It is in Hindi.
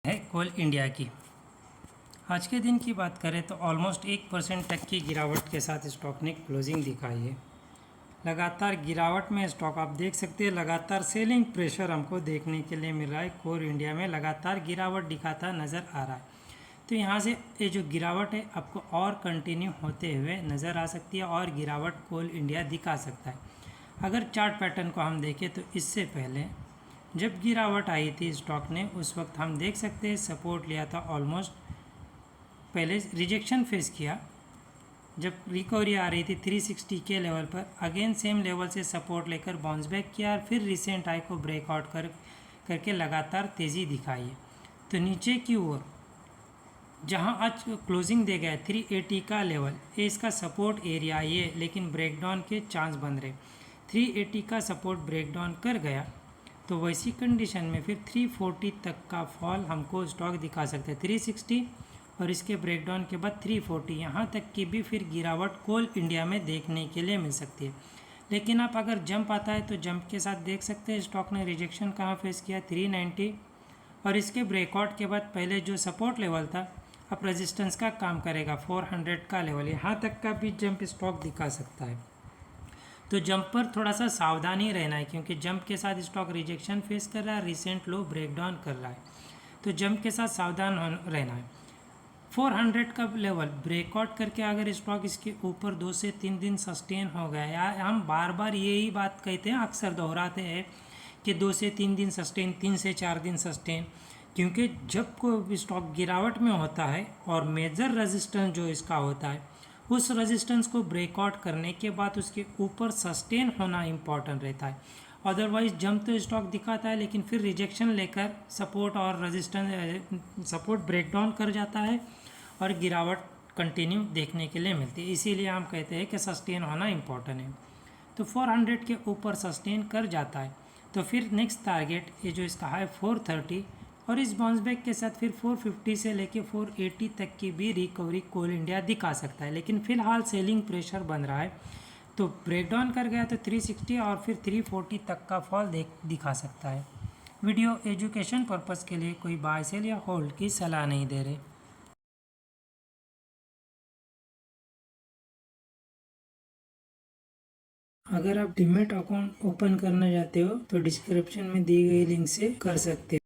है कोल इंडिया की। आज के दिन की बात करें तो ऑलमोस्ट 1% तक की गिरावट के साथ स्टॉक ने क्लोजिंग दिखाई है। लगातार गिरावट में स्टॉक आप देख सकते हैं, लगातार सेलिंग प्रेशर हमको देखने के लिए मिल रहा है। कोल इंडिया में लगातार गिरावट दिखाता नज़र आ रहा है। तो यहाँ से ये जो गिरावट है आपको और कंटिन्यू होते हुए नज़र आ सकती है और गिरावट कोल इंडिया दिखा सकता है। अगर चार्ट पैटर्न को हम देखें तो इससे पहले जब गिरावट आई थी स्टॉक ने, उस वक्त हम देख सकते हैं सपोर्ट लिया था, ऑलमोस्ट पहले रिजेक्शन फेस किया। जब रिकवरी आ रही थी 360 के लेवल पर, अगेन सेम लेवल से सपोर्ट लेकर बाउंस बैक किया और फिर रिसेंट हाई को ब्रेकआउट करके लगातार तेज़ी दिखाई है। तो नीचे की ओर जहां आज क्लोजिंग दे गया 380 का लेवल, ये इसका सपोर्ट एरिया ये, लेकिन ब्रेकडाउन के चांस बन रहे। 380 का सपोर्ट ब्रेकडाउन कर गया तो वैसी कंडीशन में फिर 340 तक का फॉल हमको स्टॉक दिखा सकते हैं। 360 और इसके ब्रेकडाउन के बाद 340 यहाँ तक की भी फिर गिरावट कोल इंडिया में देखने के लिए मिल सकती है। लेकिन आप अगर जंप आता है तो जंप के साथ देख सकते हैं स्टॉक ने रिजेक्शन कहाँ फेस किया, 390, और इसके ब्रेकआउट के बाद पहले जो सपोर्ट लेवल था अब रेजिस्टेंस का काम करेगा 400 का लेवल, यहाँ तक का भी जंप स्टॉक दिखा सकता है। तो जंप पर थोड़ा सा सावधानी रहना है, क्योंकि जंप के साथ स्टॉक रिजेक्शन फेस कर रहा है, रिसेंट लो ब्रेकडाउन कर रहा है, तो जंप के साथ सावधान रहना है। 400 का लेवल ब्रेकआउट करके अगर स्टॉक इसके ऊपर 2 से 3 दिन सस्टेन हो गया, या हम बार बार यही बात कहते हैं, अक्सर दोहराते हैं कि 2 से 3 दिन सस्टेन, 3 से 4 दिन सस्टेन, क्योंकि जब कोई स्टॉक गिरावट में होता है और मेजर रेजिस्टेंस जो इसका होता है, उस रेजिस्टेंस को ब्रेकआउट करने के बाद उसके ऊपर सस्टेन होना इम्पॉर्टेंट रहता है। अदरवाइज जंप तो स्टॉक दिखाता है लेकिन फिर रिजेक्शन लेकर सपोर्ट और रेजिस्टेंस सपोर्ट ब्रेकडाउन कर जाता है और गिरावट कंटिन्यू देखने के लिए मिलती है। इसीलिए हम कहते हैं कि सस्टेन होना इम्पॉर्टेंट है। तो 400 के ऊपर सस्टेन कर जाता है तो फिर नेक्स्ट टारगेट ये जो इसका है 430, और इस बाउंस बैक के साथ फिर 450 से लेके 480 तक की भी रिकवरी कोल इंडिया दिखा सकता है। लेकिन फिलहाल सेलिंग प्रेशर बन रहा है, तो ब्रेकडाउन कर गया तो 360 और फिर 340 तक का फॉल दिखा सकता है। वीडियो एजुकेशन पर्पज़ के लिए कोई बाय सेल या होल्ड की सलाह नहीं दे रहे। अगर आप डीमैट अकाउंट ओपन करना चाहते हो तो डिस्क्रिप्शन में दी गई लिंक से कर सकते हो।